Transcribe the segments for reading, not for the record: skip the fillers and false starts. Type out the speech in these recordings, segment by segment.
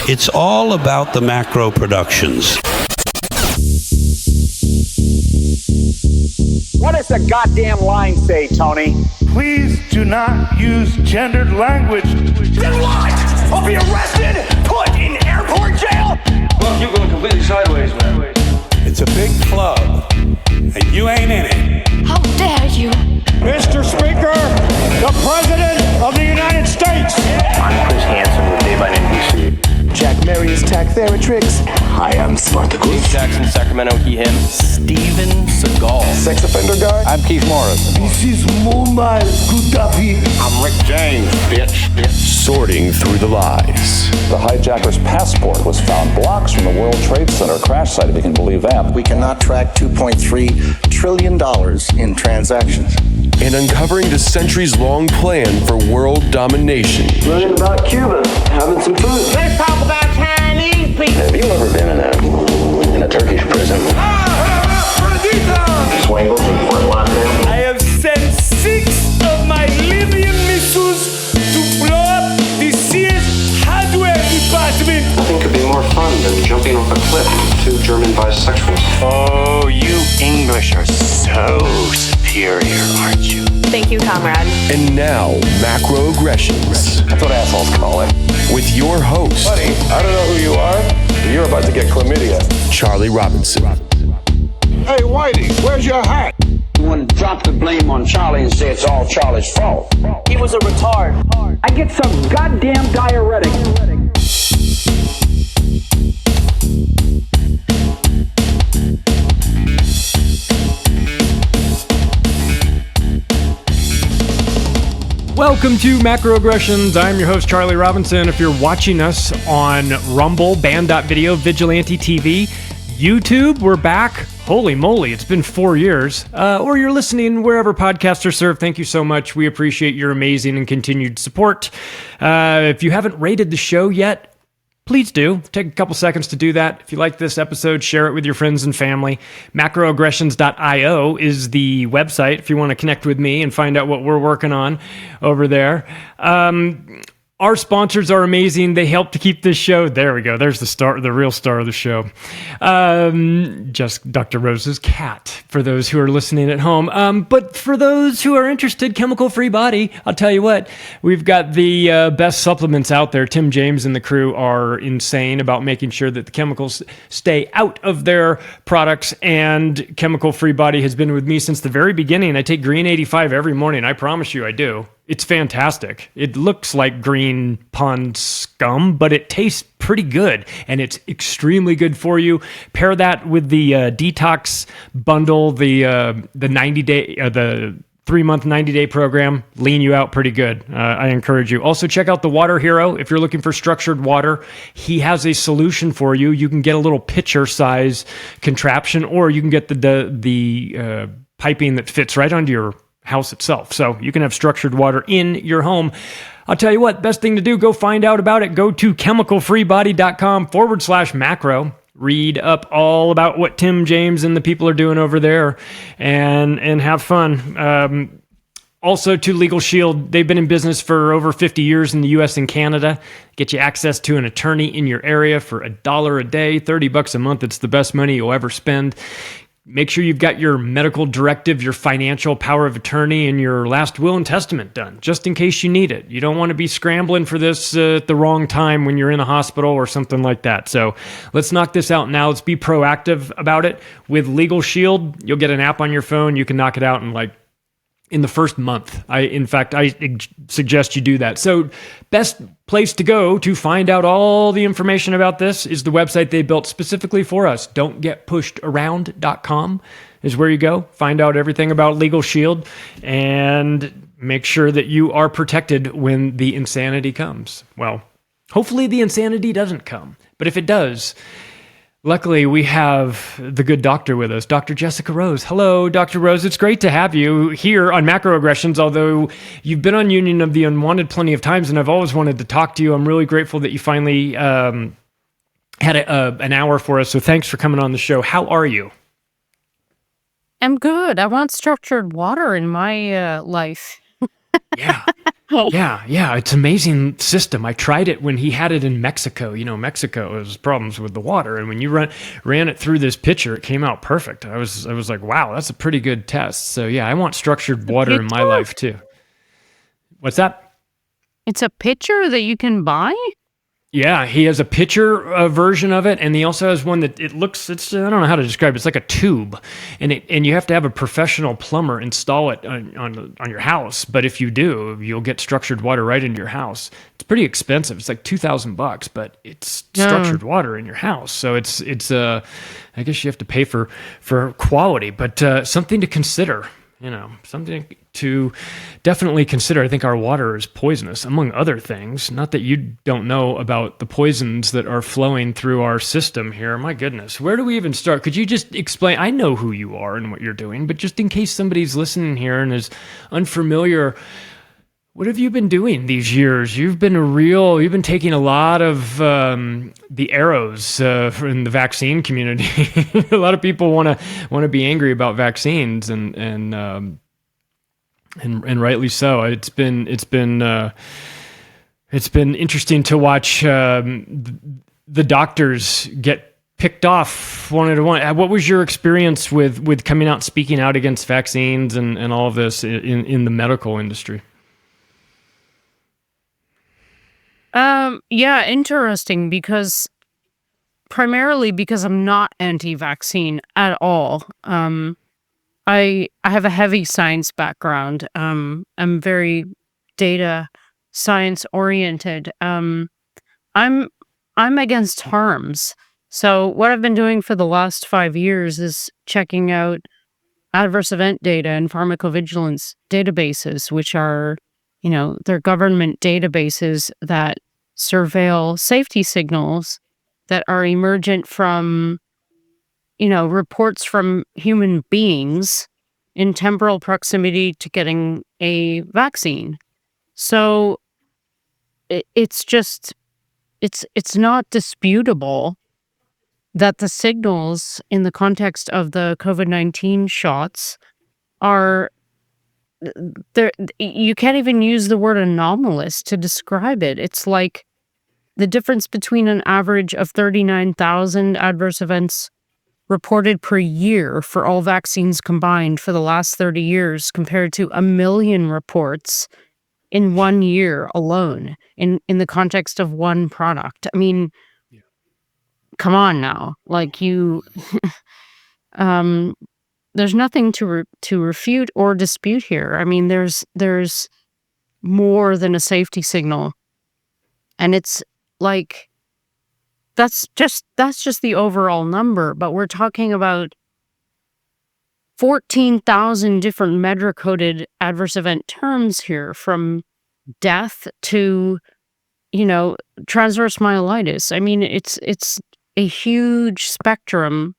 It's all about the Macro Productions. What does the goddamn line say, Tony? Please do not use gendered language. Then what? I'll be arrested, put in airport jail? Look, you're going completely sideways, man. It's a big club, and you ain't in it. How dare you? Mr. Speaker, the President of the United States. I'm Chris Hansen with Dave on NBC. Jack Marius Tack Theratrix. Hi, I'm Spartacus. Jackson, Sacramento, he, him. Steven Seagal. Sex offender guy. I'm Keith Morris. This is Muammar Gaddafi. I'm Rick James, bitch. Sorting through the lies. The hijacker's passport was found blocks from the World Trade Center crash site, if you can believe that. We cannot track $2.3 trillion in transactions. And uncovering the centuries-long plan for world domination. Learning about Cuba, having some food. Let's talk about Chinese people. Have you ever been in a Turkish prison? Swangles and Fort Lauderdale? I have sent 6 of my Libyan missiles to blow up the Sears hardware department. Nothing could be more fun than jumping off a cliff with 2 German bisexuals. Oh, you English are so superior, aren't you? Thank you, comrade. And now, Macroaggressions. That's what assholes call it. With your host, Buddy, I don't know who you are, but you're about to get chlamydia. Charlie Robinson. Hey, Whitey, where's your hat? You want to drop the blame on Charlie and say it's all Charlie's fault. He was a retard. I get some goddamn diuretic. Welcome to Macroaggressions. I'm your host, Charlie Robinson. If you're watching us on Rumble, Band.video, Vigilante TV, YouTube, we're back. Holy moly, it's been 4 years. Or you're listening wherever podcasts are served. Thank you so much. We appreciate your amazing and continued support. If you haven't rated the show yet, please do. Take a couple seconds to do that. If you like this episode, share it with your friends and family. Macroaggressions.io is the website if you want to connect with me and find out what we're working on over there. Our sponsors are amazing. They help to keep this show. There we go. There's the real star of the show. Just Dr. Rose's cat, for those who are listening at home. But for those who are interested, Chemical Free Body, I'll tell you what, we've got the best supplements out there. Tim James and the crew are insane about making sure that the chemicals stay out of their products. And Chemical Free Body has been with me since the very beginning. I take Green 85 every morning. I promise you I do. It's fantastic. It looks like green pond scum, but it tastes pretty good, and it's extremely good for you. Pair that with the detox bundle, the 90-day, the 3-month 90-day program, lean you out pretty good. I encourage you. Also, check out the Water Hero. If you're looking for structured water, he has a solution for you. You can get a little pitcher size contraption, or you can get the piping that fits right onto your house itself. So you can have structured water in your home. I'll tell you what, best thing to do, go find out about it. Go to chemicalfreebody.com/macro. Read up all about what Tim James and the people are doing over there and have fun. Also to Legal Shield, they've been in business for over 50 years in the US and Canada. Get you access to an attorney in your area for $1 a day, $30 a month. It's the best money you'll ever spend. Make sure you've got your medical directive, your financial power of attorney, and your last will and testament done, just in case you need it. You don't want to be scrambling for this at the wrong time when you're in a hospital or something like that. So let's knock this out now. Let's be proactive about it. With Legal Shield, you'll get an app on your phone. You can knock it out in the first month. I suggest you do that. So best place to go to find out all the information about this is the website they built specifically for us. Don'tgetpushedaround.com is where you go. Find out everything about Legal Shield and make sure that you are protected when the insanity comes. Well, hopefully the insanity doesn't come, but if it does, luckily, we have the good doctor with us, Dr. Jessica Rose. Hello, Dr. Rose. It's great to have you here on Macroaggressions, although you've been on Union of the Unwanted plenty of times, and I've always wanted to talk to you. I'm really grateful that you finally had an hour for us, so thanks for coming on the show. How are you? I'm good. I want structured water in my life. Yeah. Yeah, it's an amazing system. I tried it when he had it in Mexico. Mexico has problems with the water, and when you ran it through this pitcher, it came out perfect. I was like, wow, that's a pretty good test. So yeah, I want structured water in my life too. What's that? It's a pitcher that you can buy? Yeah, he has a pitcher version of it, and he also has one that I don't know how to describe it. It's like a tube, and you have to have a professional plumber install it on your house. But if you do, you'll get structured water right into your house. It's pretty expensive. It's like $2,000, but it's structured water in your house. So it's I guess you have to pay for quality, but something to consider. Something to definitely consider. I think our water is poisonous, among other things. Not that you don't know about the poisons that are flowing through our system here. My goodness, where do we even start? Could you just explain? I know who you are and what you're doing, but just in case somebody's listening here and is unfamiliar, what have you been doing these years? You've been taking a lot of the arrows in the vaccine community. A lot of people want to be angry about vaccines, and rightly so. It's been interesting to watch the doctors get picked off one at a one. What was your experience with coming out, speaking out against vaccines and all of this in the medical industry? Yeah, interesting, primarily because I'm not anti-vaccine at all. I have a heavy science background. I'm very data science oriented. I'm against harms. So what I've been doing for the last 5 years is checking out adverse event data and pharmacovigilance databases, which are, they're government databases that surveil safety signals that are emergent from, reports from human beings in temporal proximity to getting a vaccine. So it's not disputable that the signals in the context of the COVID-19 shots are there. You can't even use the word anomalous to describe it. It's like the difference between an average of 39,000 adverse events reported per year for all vaccines combined for the last 30 years compared to 1 million reports in 1 year alone in the context of one product. I mean, come on now. Like there's nothing to refute or dispute here. I mean, there's more than a safety signal. And it's like, that's just the overall number, but we're talking about 14,000 different MEDRA-coded adverse event terms here, from death to, transverse myelitis. I mean, it's a huge spectrum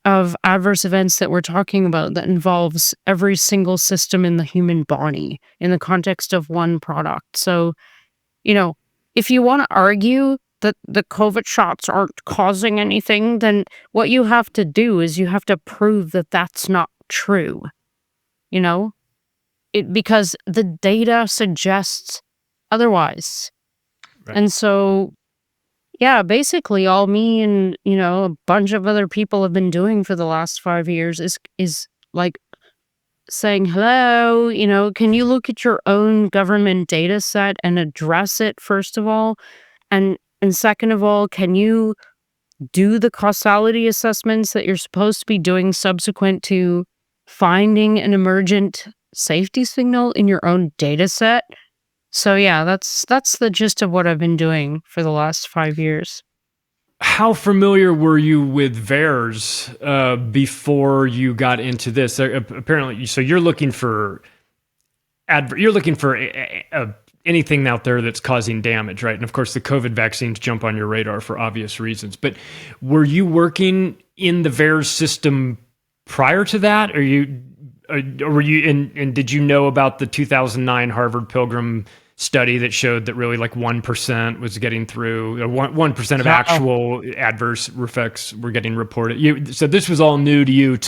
of adverse events that we're talking about that involves every single system in the human body in the context of one product. So, if you want to argue that the COVID shots aren't causing anything, then what you have to do is you have to prove that that's not true. Because the data suggests otherwise. Right. And so, yeah, basically all me and, a bunch of other people have been doing for the last 5 years is like saying, hello, can you look at your own government data set and address it, first of all? And second of all, can you do the causality assessments that you're supposed to be doing subsequent to finding an emergent safety signal in your own data set? So yeah, that's the gist of what I've been doing for the last 5 years. How familiar were you with VAERS before you got into this? Apparently, so you're looking for anything out there that's causing damage, right? And of course, the COVID vaccines jump on your radar for obvious reasons. But were you working in the VAERS system prior to that, or were you? And did you know about the 2009 Harvard Pilgrim study that showed that really like 1% was getting through, 1% of actual adverse effects were getting reported. So this was all new to you.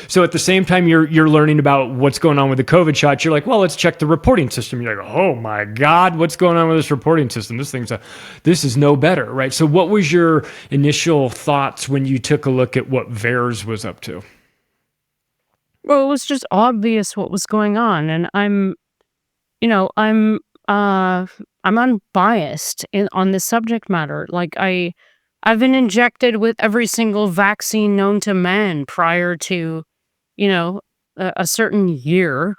So at the same time you're learning about what's going on with the COVID shots, you're like, well, let's check the reporting system. You're like, oh my God, what's going on with this reporting system? This is no better, right? So what was your initial thoughts when you took a look at what VAERS was up to? Well, it was just obvious what was going on, and I'm unbiased on this subject matter. Like I've been injected with every single vaccine known to man prior to, a certain year.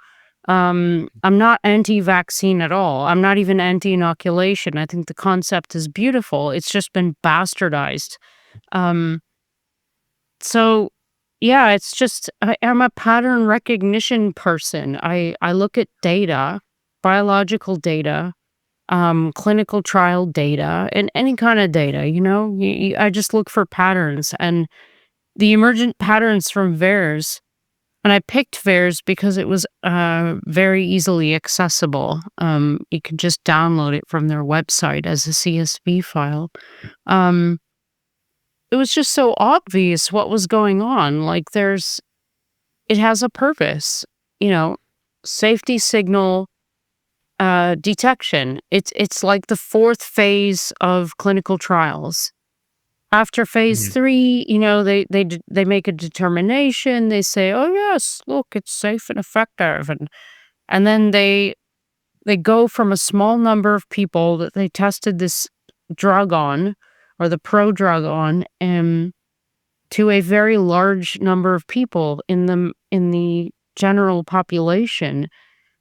I'm not anti-vaccine at all. I'm not even anti-inoculation. I think the concept is beautiful. It's just been bastardized. So yeah, it's just, I'm a pattern recognition person. I look at data, biological data, clinical trial data, and any kind of data, I just look for patterns, and the emergent patterns from VAERS, and I picked VAERS because it was very easily accessible. You could just download it from their website as a CSV file. It was just so obvious what was going on. Like it has a purpose, safety signal detection. It's like the fourth phase of clinical trials. After phase 3, they make a determination. They say, oh yes, look, it's safe and effective, and then they go from a small number of people that they tested this drug on, or the prodrug on, to a very large number of people in the general population.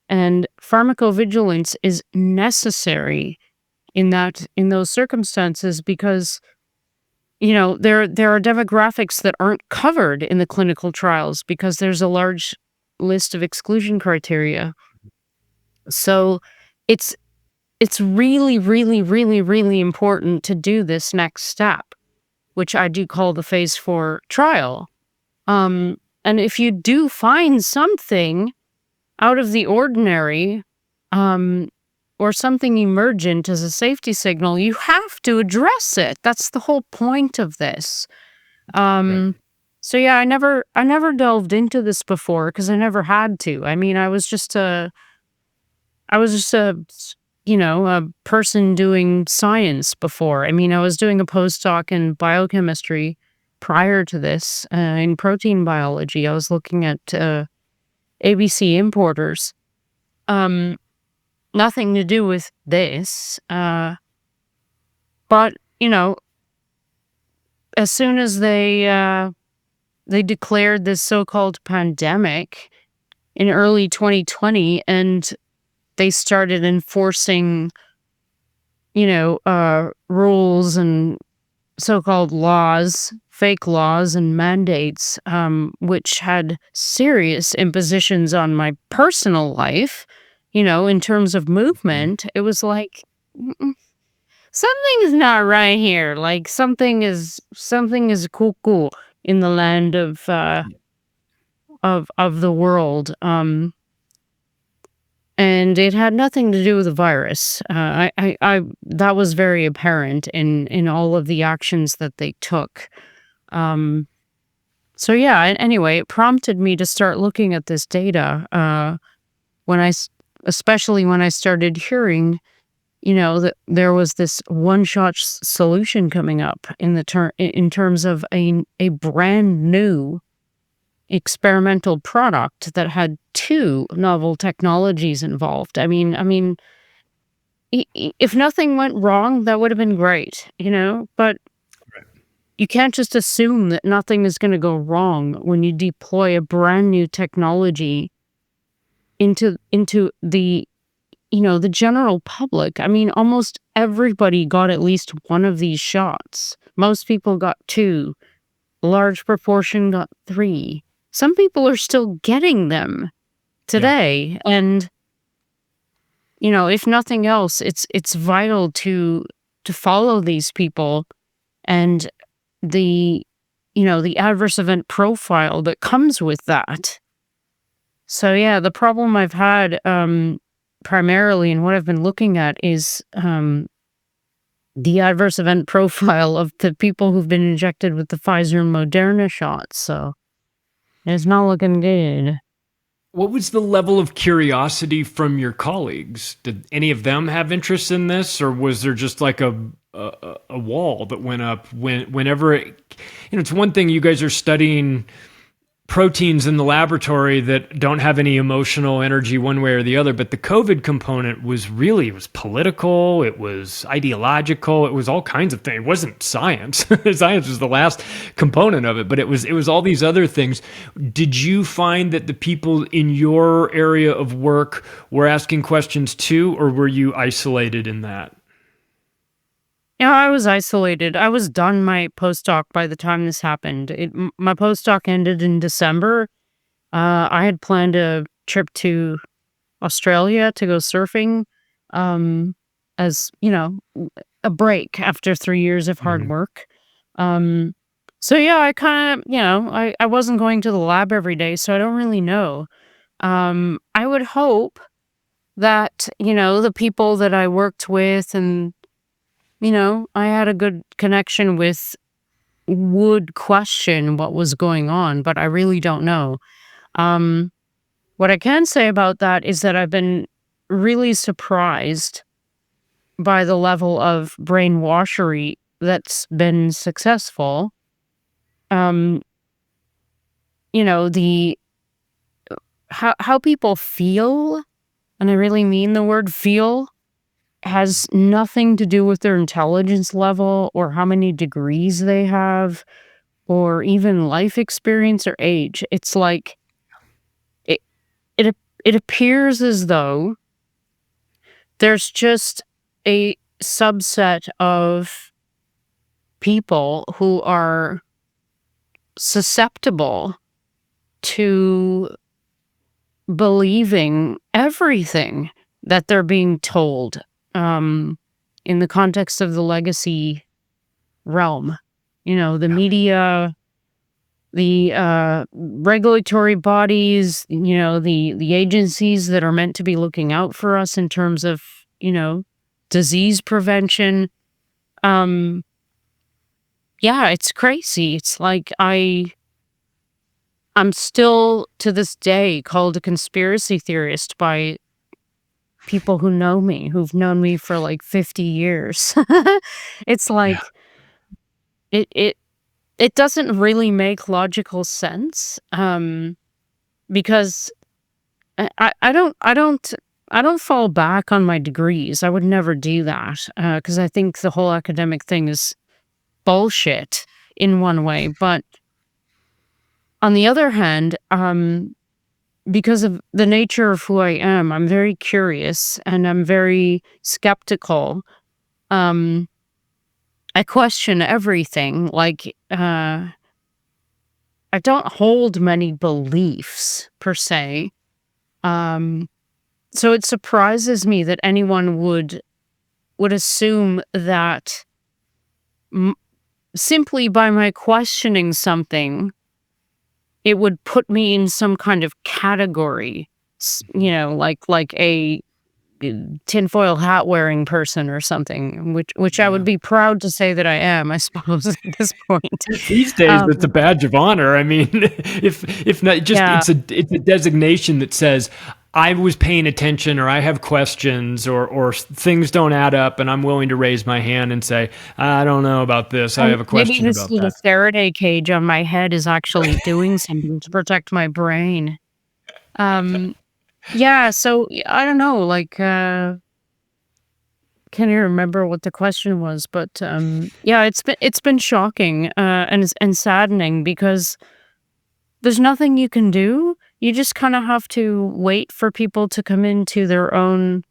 And pharmacovigilance is necessary in those circumstances because, there are demographics that aren't covered in the clinical trials because there's a large list of exclusion criteria. So it's really, really, really, really important to do this next step, which I do call the phase 4 trial. And if you do find something out of the ordinary, or something emergent as a safety signal, you have to address it. That's the whole point of this. Right. So yeah, I never delved into this before because I never had to. I mean, I was just a person doing science before. I mean, I was doing a postdoc in biochemistry prior to this, in protein biology. I was looking at ABC importers. Nothing to do with this. But, as soon as they declared this so-called pandemic in early 2020, and they started enforcing, rules and so-called laws, fake laws and mandates, which had serious impositions on my personal life, in terms of movement. It was like, something is not right here. Like something is cuckoo in the land of the world. And it had nothing to do with the virus. That was very apparent in all of the actions that they took. So yeah, anyway, it prompted me to start looking at this data, especially when I started hearing, that there was this one-shot solution coming up in terms of a brand new experimental product that had 2 novel technologies involved. I mean, if nothing went wrong, that would have been great, but you can't just assume that nothing is going to go wrong when you deploy a brand new technology into the, the general public. I mean, almost everybody got at least one of these shots. Most people got 2. A large proportion got 3. Some people are still getting them today. Yeah. And, if nothing else, it's vital to follow these people and the adverse event profile that comes with that. So yeah, the problem I've had primarily, and what I've been looking at is the adverse event profile of the people who've been injected with the Pfizer and Moderna shots. So it's not looking good. What was the level of curiosity from your colleagues? Did any of them have interest in this, or was there just like a wall that went up whenever it's one thing you guys are studying proteins in the laboratory that don't have any emotional energy one way or the other, but the COVID component was political, it was ideological, it was all kinds of things. It wasn't science. Science was the last component of it, but it was all these other things. Did you find that the people in your area of work were asking questions too, or were you isolated in that? Yeah, I was isolated. I was done my postdoc by the time this happened. My postdoc ended in December. I had planned a trip to Australia to go surfing, as a break after 3 years of hard work. So yeah, I kind of, I wasn't going to the lab every day, so I don't really know. I would hope that the people that I worked with and I had a good connection with would question what was going on, but I really don't know. What I can say about that is that I've been really surprised by the level of brainwashery that's been successful. The how people feel, and I really mean the word feel, has nothing to do with their intelligence level or how many degrees they have or even life experience or age. It's like it appears as though there's just a subset of people who are susceptible to believing everything that they're being told. In the context of the legacy realm, the media, the regulatory bodies, the agencies that are meant to be looking out for us in terms of, disease prevention. Yeah, it's crazy. It's like I'm still to this day called a conspiracy theorist by people who know me, who've known me for like 50 years. It's like, it doesn't really make logical sense, because I don't fall back on my degrees. I would never do that, because I think the whole academic thing is bullshit in one way. But on the other hand, because of the nature of who I am, I'm very curious and I'm very skeptical. I question everything. Like, I don't hold many beliefs per se. So it surprises me that anyone would assume that simply by my questioning something, it would put me in some kind of category, like a tinfoil hat wearing person or something, which I would be proud to say that I am, I suppose, at this point. These days, it's a badge of honor. I mean, if not, just it's a designation that says I was paying attention, or I have questions, or things don't add up, and I'm willing to raise my hand and say, I don't know about this. I have a question maybe this about little that. Faraday cage on my head is actually doing something to protect my brain. Yeah, so I don't know, like, can't even remember what the question was, but yeah, it's been shocking and saddening, because there's nothing you can do. You just kind of have to wait for people to come into their own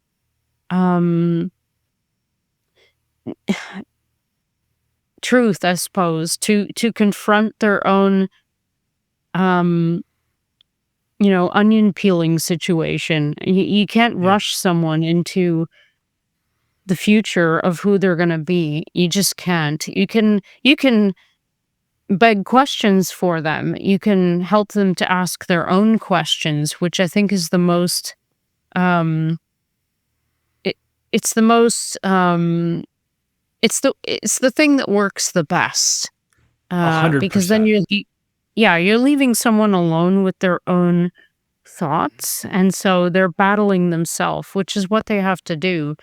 truth, I suppose, to confront their own onion peeling situation. You can't rush someone into the future of who they're going to be. You just can't. You can beg questions for them. You can help them to ask their own questions, which I think is the most it's the most it's the thing that works the best. 100%. Because then you're leaving someone alone with their own thoughts, and so they're battling themselves, which is what they have to do.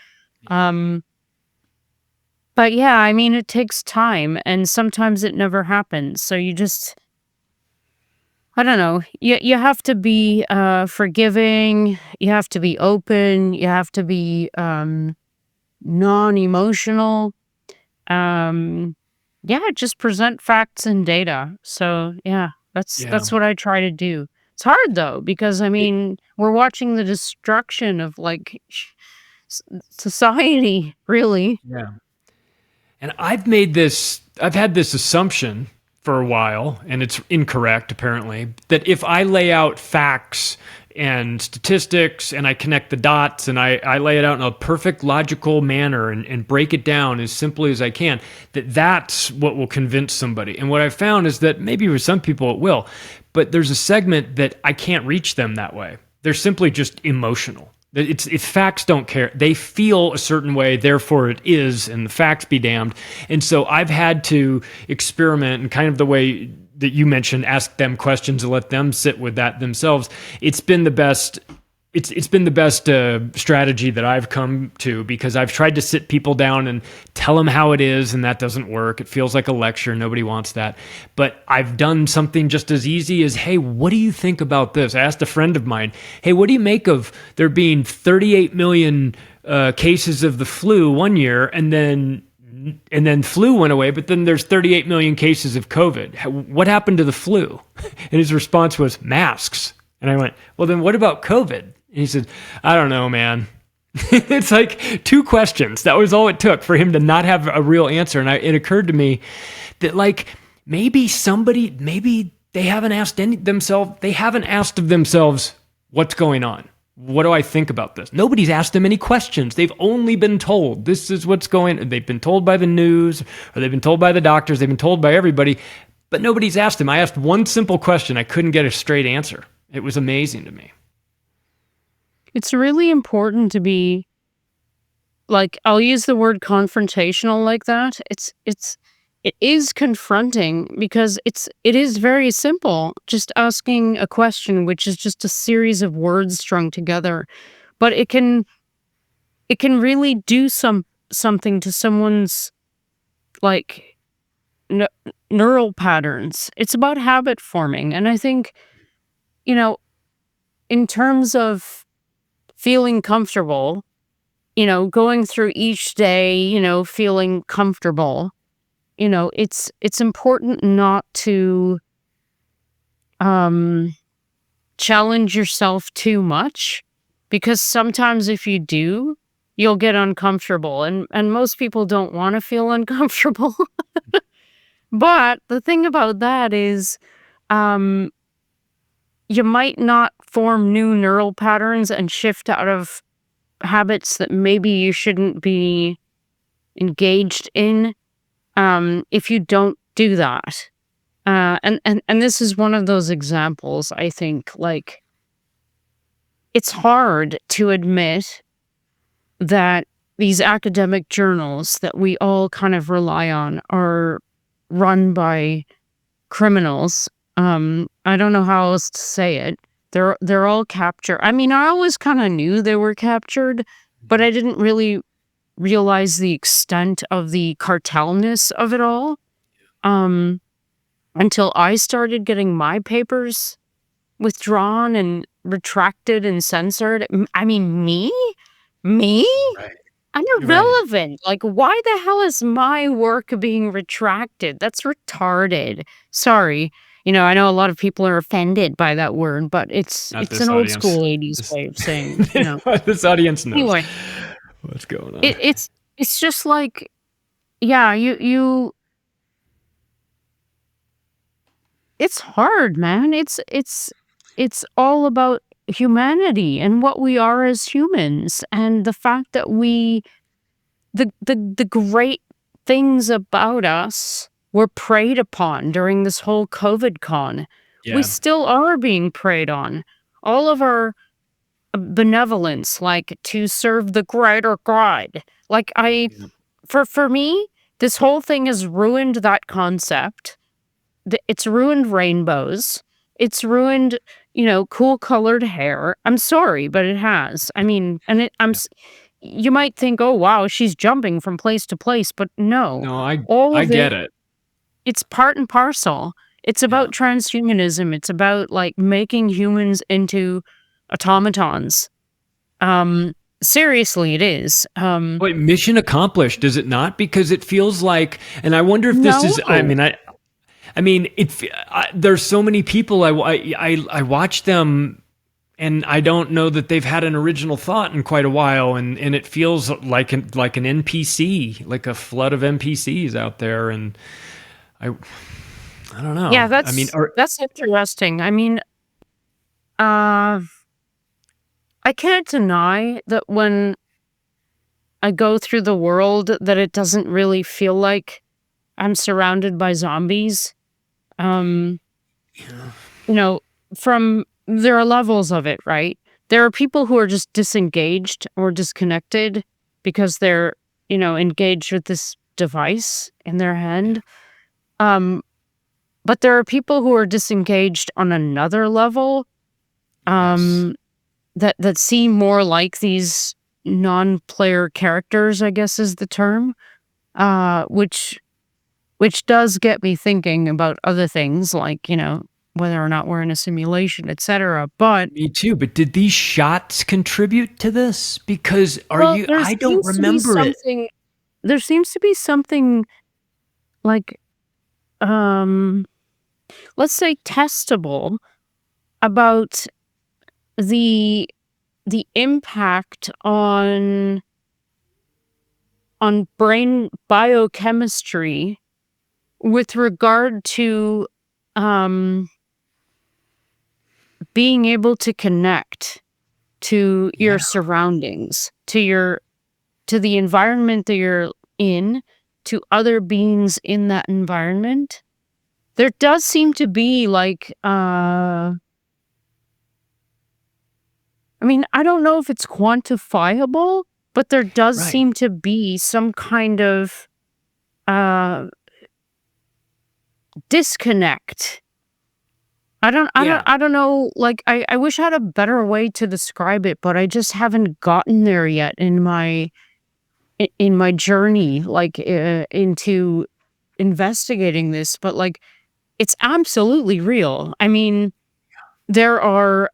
But yeah, I mean, it takes time, and sometimes it never happens. So you just, I don't know. You have to be forgiving. You have to be open. You have to be non-emotional. Just present facts and data. So yeah, that's what I try to do. It's hard though, because I mean, we're watching the destruction of like society, really. Yeah. And I've had this assumption for a while, and it's incorrect apparently, that if I lay out facts and statistics and I connect the dots and I lay it out in a perfect logical manner and break it down as simply as I can, that's what will convince somebody. And what I've found is that maybe with some people it will, but there's a segment that I can't reach them that way. They're simply just emotional. It's facts don't care. They feel a certain way, therefore it is, and the facts be damned. And so I've had to experiment in kind of the way that you mentioned, ask them questions and let them sit with that themselves. It's been the best. It's been the best strategy that I've come to, because I've tried to sit people down and tell them how it is, and that doesn't work. It feels like a lecture. Nobody wants that. But I've done something just as easy as, hey, what do you think about this? I asked a friend of mine, hey, what do you make of there being 38 million cases of the flu one year, and then flu went away, but then there's 38 million cases of COVID. What happened to the flu? And his response was masks. And I went, well, then what about COVID? And he said, I don't know, man. It's like two questions. That was all it took for him to not have a real answer. And it occurred to me that like maybe they haven't asked of themselves what's going on. What do I think about this? Nobody's asked them any questions. They've only been told this is what's going on. They've been told by the news, or they've been told by the doctors. They've been told by everybody, but nobody's asked them. I asked one simple question. I couldn't get a straight answer. It was amazing to me. It's really important to be, like, I'll use the word confrontational like that. It is confronting, because it is very simple, just asking a question, which is just a series of words strung together, but it can really do something to someone's like neural patterns. It's about habit forming, and I think, in terms of feeling comfortable, going through each day, feeling comfortable, it's important not to challenge yourself too much, because sometimes if you do, you'll get uncomfortable, and most people don't want to feel uncomfortable. But the thing about that is, you might not form new neural patterns and shift out of habits that maybe you shouldn't be engaged in, if you don't do that. And this is one of those examples, I think, like, it's hard to admit that these academic journals that we all kind of rely on are run by criminals. I don't know how else to say it. They're all captured. I mean, I always kind of knew they were captured, but I didn't really realize the extent of the cartelness of it all until I started getting my papers withdrawn and retracted and censored. I mean, me? Right. I'm irrelevant. Right. Like, why the hell is my work being retracted? That's retarded. Sorry. I know a lot of people are offended by that word, but it's an old school 80s way of saying, This audience knows anyway, what's going on. It's just like, yeah, you it's hard, man. It's all about humanity and what we are as humans, and the fact that the great things about us were preyed upon during this whole COVID con. Yeah. We still are being preyed on. All of our benevolence, like to serve the greater good. Like for me, this whole thing has ruined that concept. It's ruined rainbows. It's ruined, cool colored hair. I'm sorry, but it has. I mean, and you might think, oh wow, she's jumping from place to place, but no. No, I get it. It's part and parcel. It's about transhumanism. It's about like making humans into automatons. Seriously, it is. Wait, mission accomplished, is it not? Because it feels like, and I wonder if this is. There's so many people. I watch them, and I don't know that they've had an original thought in quite a while, and it feels like an NPC, like a flood of NPCs out there, and I don't know. Yeah, that's interesting. I mean, I can't deny that when I go through the world that it doesn't really feel like I'm surrounded by zombies. There are levels of it, right? There are people who are just disengaged or disconnected because they're, engaged with this device in their hand. But there are people who are disengaged on another level, that seem more like these non-player characters, I guess is the term, which does get me thinking about other things like, whether or not we're in a simulation, etc. But me too. But did these shots contribute to this? Because I don't remember it. There seems to be something like, let's say testable about the impact on brain biochemistry with regard to being able to connect to your surroundings, to the environment that you're in, to other beings in that environment. There does seem to be like I don't know if it's quantifiable, but there does seem to be some kind of disconnect. I don't know. Like, I wish I had a better way to describe it, but I just haven't gotten there yet in my journey, like into investigating this. But like, it's absolutely real. I mean, there are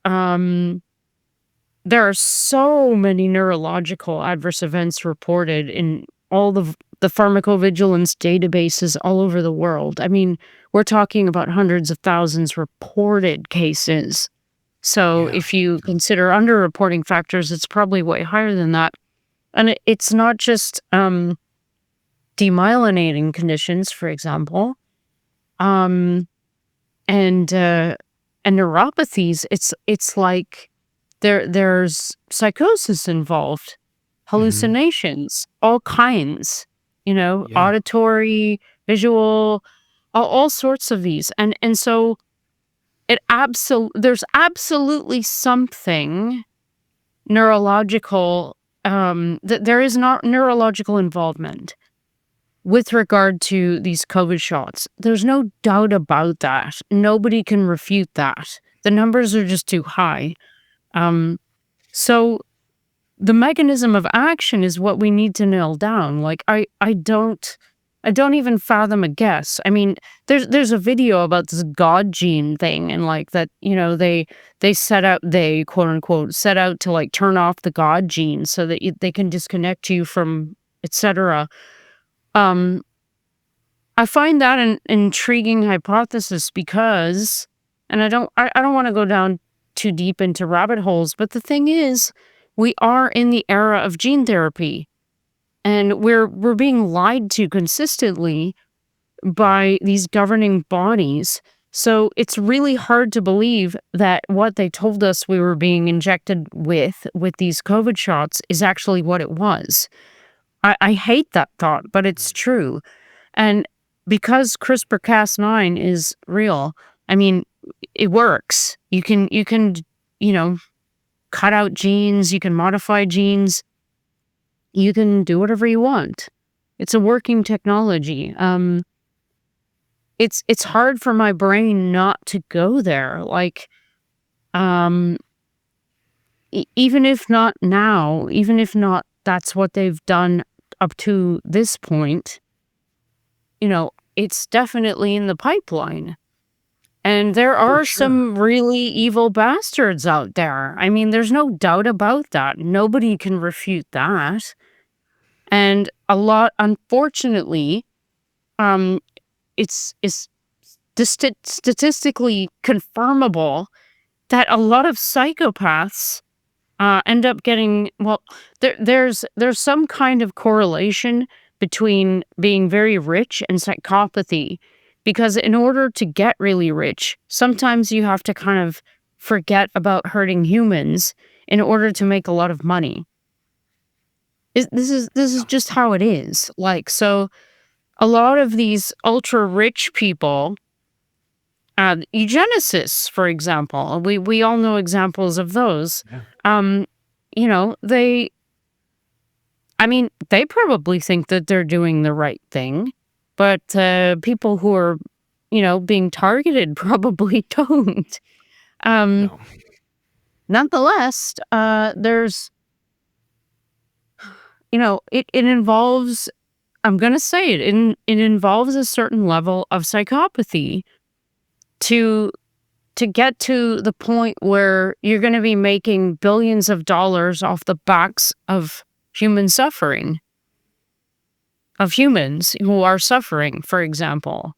so many neurological adverse events reported in all the pharmacovigilance databases all over the world. I mean, we're talking about hundreds of thousands reported cases. So if you consider underreporting factors, it's probably way higher than that. And it's not just demyelinating conditions, for example, and neuropathies. It's like there's psychosis involved, hallucinations, all kinds, auditory, visual, all sorts of these. And so there's absolutely something neurological, there is not neurological involvement with regard to these COVID shots. There's no doubt about that. Nobody can refute that. The numbers are just too high. So the mechanism of action is what we need to nail down. Like, I don't even fathom a guess. I mean, there's a video about this God gene thing, and like that, they quote unquote set out to like turn off the God gene so that they can disconnect you from, etc. I find that an intriguing hypothesis because, and I don't want to go down too deep into rabbit holes, but the thing is, we are in the era of gene therapy, and we're being lied to consistently by these governing bodies. So it's really hard to believe that what they told us we were being injected with these COVID shots is actually what it was. I hate that thought, but it's true. And because CRISPR-Cas9 is real, I mean, it works. You can cut out genes, you can modify genes, you can do whatever you want. It's a working technology. It's hard for my brain not to go there. Like, even if not now, even if not that's what they've done up to this point, it's definitely in the pipeline. And there are some really evil bastards out there. I mean, there's no doubt about that. Nobody can refute that. And unfortunately, it's statistically confirmable that a lot of psychopaths end up getting, there's some kind of correlation between being very rich and psychopathy, because in order to get really rich, sometimes you have to kind of forget about hurting humans in order to make a lot of money. This is just how it is. Like, so a lot of these ultra rich people, eugenicists, for example, we all know examples of those. Yeah. They probably think that they're doing the right thing, but people who are, being targeted probably don't. No. Nonetheless, there's, it involves, I'm going to say it involves a certain level of psychopathy to get to the point where you're going to be making billions of dollars off the backs of human suffering, of humans who are suffering, for example.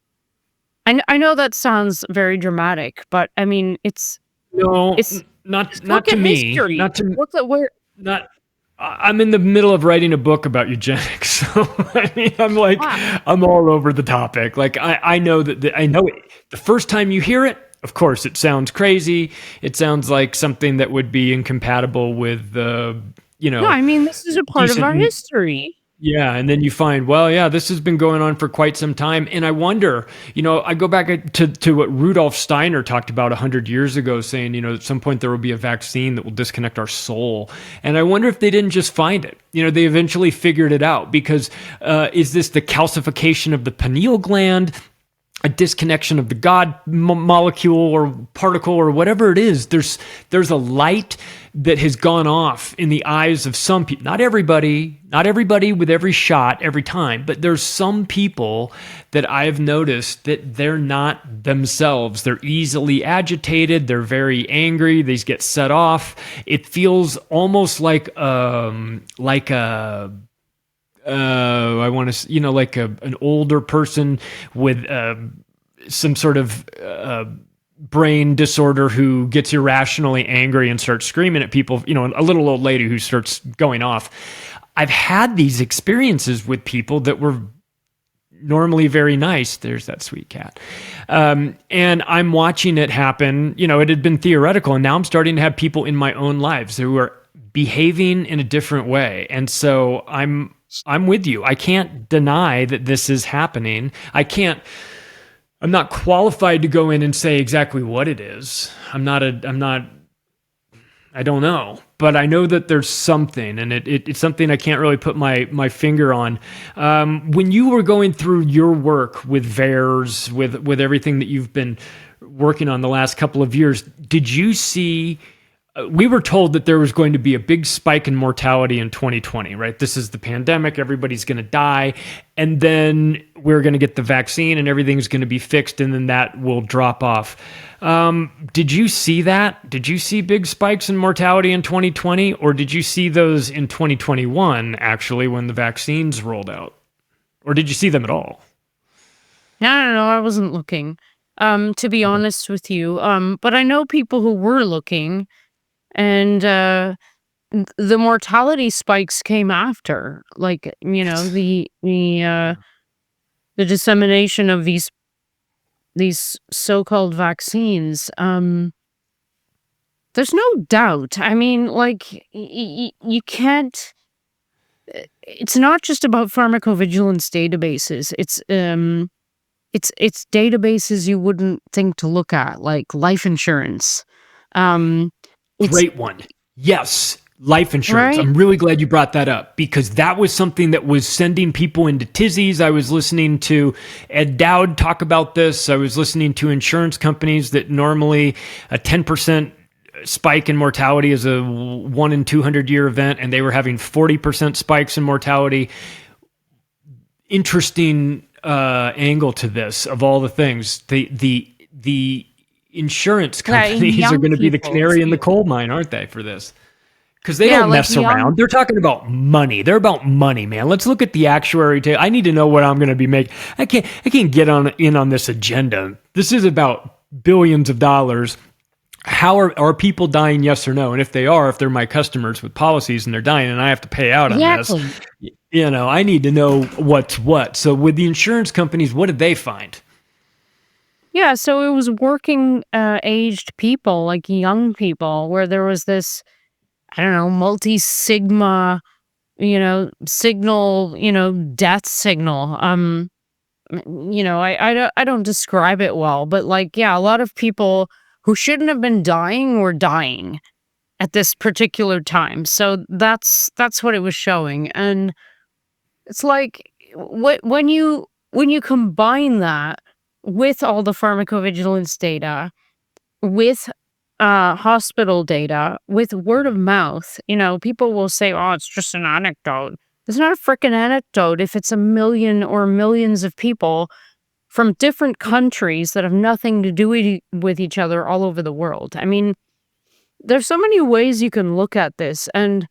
I know that sounds very dramatic, but I mean, not to me. History. Not to I'm in the middle of writing a book about eugenics, so I mean, I'm all over the topic. Like I know that I know it. The first time you hear it, of course, it sounds crazy. It sounds like something that would be incompatible with No, I mean, this is a part of our history. Yeah, and then you find, this has been going on for quite some time. And I wonder, I go back to what Rudolf Steiner talked about 100 years ago, saying, at some point there will be a vaccine that will disconnect our soul. And I wonder if they didn't just find it. They eventually figured it out, because is this the calcification of the pineal gland? A disconnection of the God molecule or particle or whatever it is. There's a light that has gone off in the eyes of some people. Not everybody with every shot every time, but there's some people that I've noticed that they're not themselves. They're easily agitated. They're very angry. They get set off. It feels almost like I want to, like an older person with some sort of brain disorder who gets irrationally angry and starts screaming at people, a little old lady who starts going off. I've had these experiences with people that were normally very nice. There's that sweet cat. And I'm watching it happen. It had been theoretical, and now I'm starting to have people in my own lives who are behaving in a different way. And so I'm with you. I can't deny that this is happening. I'm not qualified to go in and say exactly what it is. I don't know, but I know that there's something, and it's something I can't really put my finger on. When you were going through your work with VAERS, with everything that you've been working on the last couple of years, did you see? We were told that there was going to be a big spike in mortality in 2020, right? This is the pandemic. Everybody's going to die. And then we're going to get the vaccine and everything's going to be fixed, and then that will drop off. Did you see that? Did you see big spikes in mortality in 2020? Or did you see those in 2021, actually, when the vaccines rolled out? Or did you see them at all? No, I wasn't looking, to be honest with you. But I know people who were looking. And the mortality spikes came after, like, the dissemination of these so-called vaccines. There's no doubt. I mean, like, you can't. It's not just about pharmacovigilance databases. It's databases you wouldn't think to look at, like life insurance. Great one. Yes, life insurance. Right. I'm really glad you brought that up because that was something that was sending people into tizzies. I was listening to Ed Dowd talk about this. I was listening to insurance companies that normally a 10% spike in mortality is a 1 in 200 year event, and they were having 40% spikes in mortality. Interesting angle to this of all the things. The insurance companies are going to be the canary in the coal mine, aren't they, for this? Because they don't mess around. They're talking about money. They're about money, man. Let's look at the actuary table. I need to know what I'm going to be making. I can't get in on this agenda. This is about billions of dollars. How are people dying? Yes or no? And if they are, if they're my customers with policies and they're dying and I have to pay out on this, I need to know what's what. So with the insurance companies, what did they find? Yeah, so it was working aged people, like young people, where there was this, I don't know, multi-sigma, signal, death signal. I don't describe it well, but a lot of people who shouldn't have been dying were dying at this particular time. So that's what it was showing. And it's like when you combine that with all the pharmacovigilance data, with hospital data, with word of mouth, people will say, oh, it's just an anecdote. It's not a freaking anecdote if it's a million or millions of people from different countries that have nothing to do with each other all over the world. I mean, there's so many ways you can look at this, and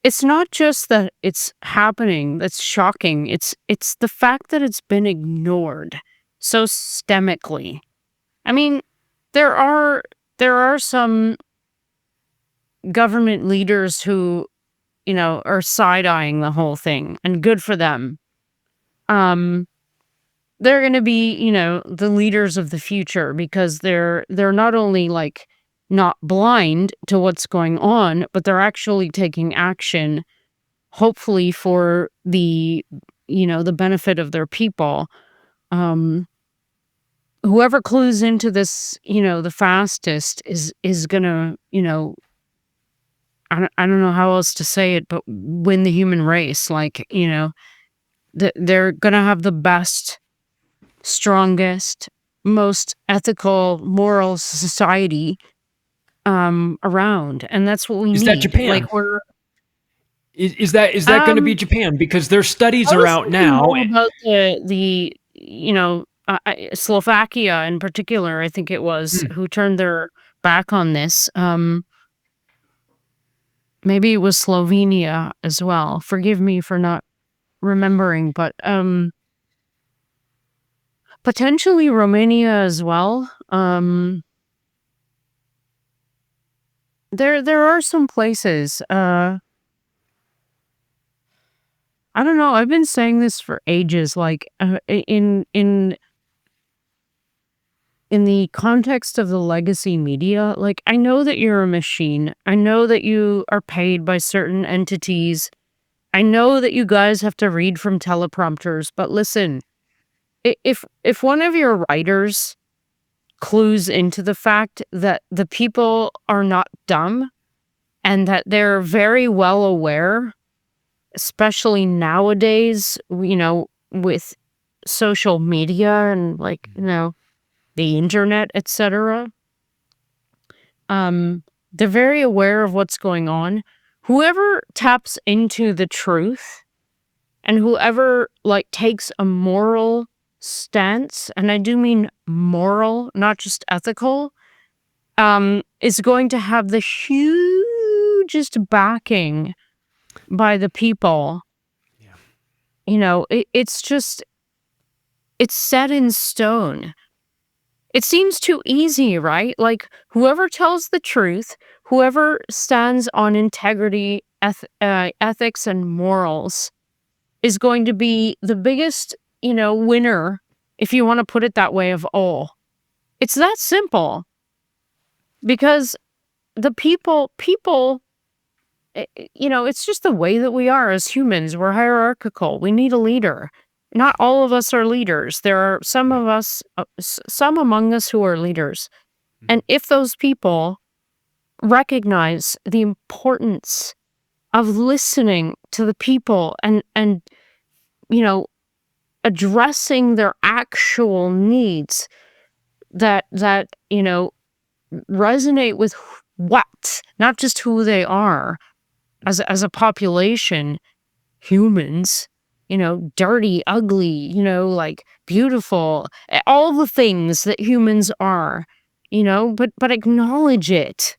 it's not just that it's happening that's shocking. It's the fact that it's been ignored so systemically. I mean, there are some government leaders who, are side-eyeing the whole thing, and good for them. They're going to be, the leaders of the future because they're not only not blind to what's going on, but they're actually taking action, hopefully for the benefit of their people. Whoever clues into this, the fastest is gonna, I don't know how else to say it, but win the human race. They're gonna have the best, strongest, most ethical, moral society around, and that's what we need. Is that Japan? Is that going to be Japan? Because their studies are out now. About the Slovakia in particular, I think it was, who turned their back on this. Maybe it was Slovenia as well. Forgive me for not remembering, but potentially Romania as well. There are some places. I don't know. I've been saying this for ages. In the context of the legacy media, I know that you're a machine. I know that you are paid by certain entities. I know that you guys have to read from teleprompters, but listen, if one of your writers clues into the fact that the people are not dumb and that they're very well aware, especially nowadays, with social media and the internet, etc. They're very aware of what's going on. Whoever taps into the truth and whoever takes a moral stance, and I do mean moral, not just ethical, is going to have the hugest backing by the people. Yeah. It's set in stone. It seems too easy, right? Whoever tells the truth, whoever stands on integrity, ethics, and morals is going to be the biggest, winner, if you want to put it that way, of all. It's that simple. Because the people, it's just the way that we are as humans. We're hierarchical. We need a leader. Not all of us are leaders. There are some among us who are leaders. And if those people recognize the importance of listening to the people and addressing their actual needs that resonate with not just who they are as a population, humans, dirty, ugly, like beautiful, all the things that humans are, but acknowledge it.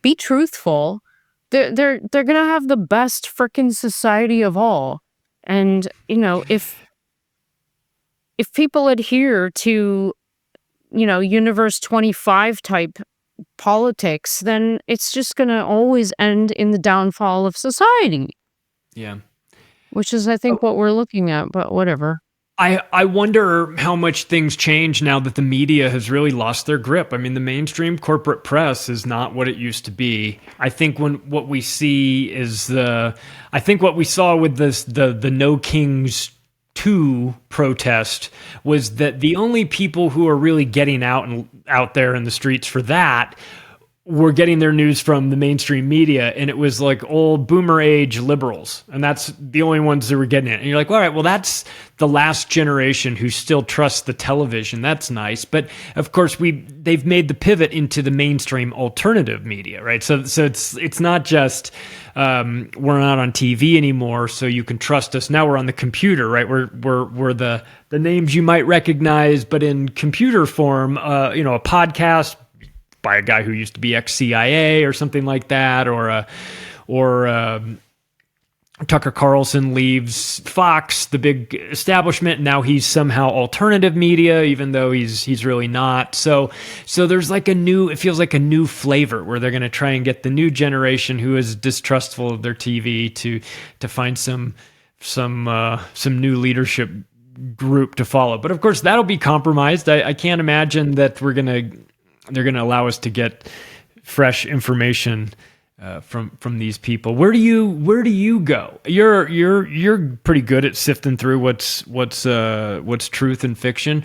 Be truthful. They're gonna have the best frickin' society of all. And, if people adhere to, Universe 25 type politics, then it's just going to always end in the downfall of society. Yeah. Which is, I think, what we're looking at, but whatever. I wonder how much things change now that the media has really lost their grip. I mean, the mainstream corporate press is not what it used to be. I think what we see is I think what we saw with the No Kings 2 protest was that the only people who are really getting out there in the streets for that were getting their news from the mainstream media, and it was like old boomer age liberals, and that's the only ones that were getting it. And you're like, all right, well, that's the last generation who still trusts the television. That's nice, but of course they've made the pivot into the mainstream alternative media, right? So it's not just we're not on TV anymore, so you can trust us. Now we're on the computer, right? We're the names you might recognize, but in computer form. A podcast by a guy who used to be ex-CIA or something like that, or Tucker Carlson leaves Fox, the big establishment. Now he's somehow alternative media, even though he's really not. So there's like it feels like a new flavor where they're going to try and get the new generation who is distrustful of their TV to find some new leadership group to follow. But of course that'll be compromised. I can't imagine that they're going to allow us to get fresh information from these people. Where do you go? You're pretty good at sifting through what's truth and fiction.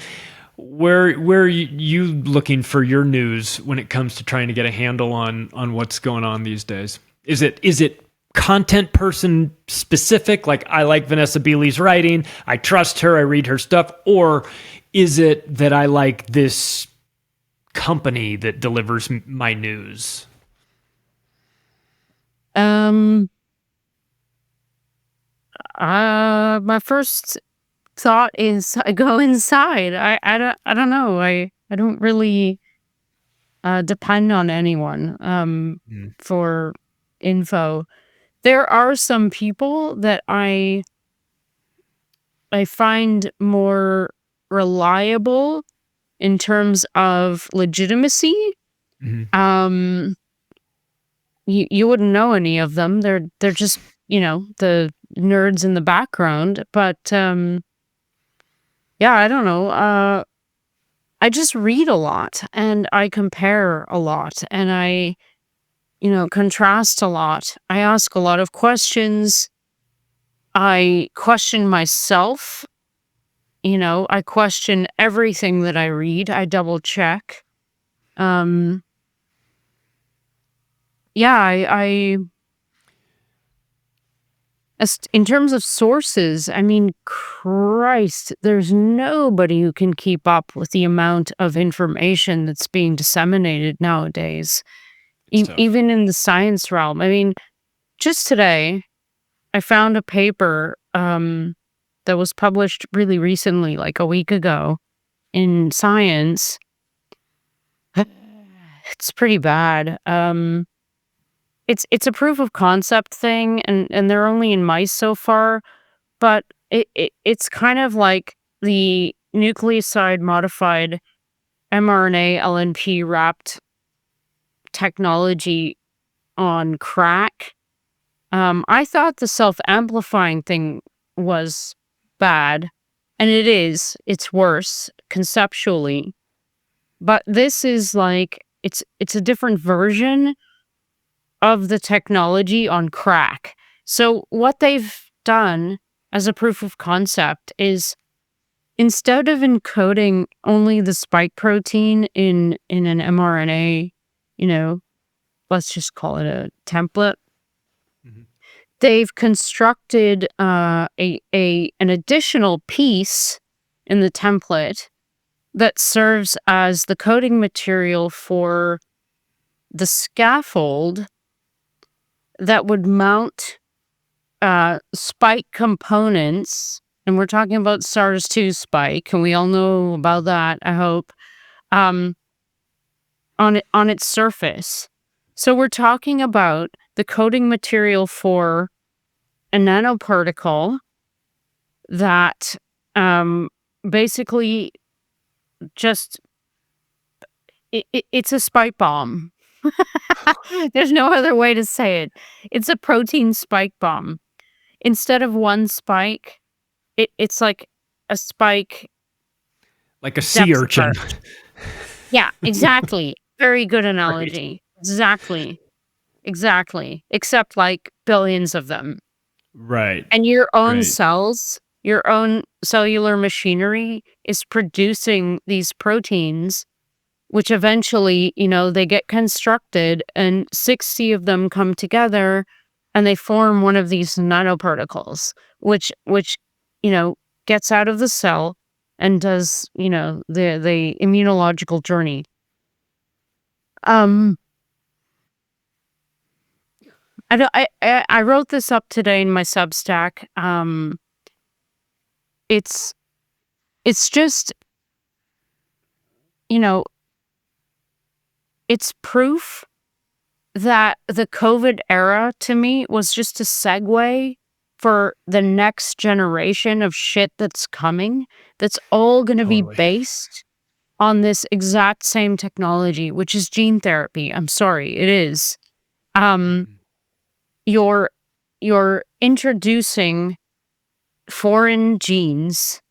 Where are you looking for your news when it comes to trying to get a handle on what's going on these days? Is it content person specific? Like, I like Vanessa Beeley's writing, I trust her, I read her stuff, or is it that I like this company that delivers my news? My first thought is I go inside. I don't know. I don't really depend on anyone for info. There are some people that I find more reliable in terms of legitimacy. Mm-hmm. You wouldn't know any of them. They're just, the nerds in the background. But yeah, I don't know. I just read a lot and I compare a lot and I, contrast a lot. I ask a lot of questions. I question myself. I question everything that I read. I double check. Yeah, in terms of sources, I mean, Christ, there's nobody who can keep up with the amount of information that's being disseminated nowadays, even in the science realm. I mean, just today, I found a paper that was published really recently, like a week ago, in Science. It's pretty bad. It's a proof of concept thing, and they're only in mice so far, but it's kind of like the nucleoside modified mRNA LNP wrapped technology on crack. I thought the self-amplifying thing was bad, and it's worse conceptually, but this is like it's a different version of the technology on crack. So what they've done as a proof of concept is instead of encoding only the spike protein in an mRNA, let's just call it a template, they've constructed an additional piece in the template that serves as the coding material for the scaffold that would mount spike components, and we're talking about SARS-2 spike, and we all know about that, I hope, on its surface. So we're talking about the coding material for a nanoparticle that basically just it's a spike bomb. There's no other way to say it. It's a protein spike bomb. Instead of one spike, it's like a spike, like a sea urchin. Yeah, exactly. Very good analogy. Right. Exactly. Except like billions of them. Right. And your own cells, your own cellular machinery is producing these proteins, which eventually, they get constructed and 60 of them come together and they form one of these nanoparticles, which gets out of the cell and does, the immunological journey. I wrote this up today in my Substack. It's just, it's proof that the COVID era to me was just a segue for the next generation of shit that's coming. That's all going to be based on this exact same technology, which is gene therapy. I'm sorry, it is. You're introducing foreign genes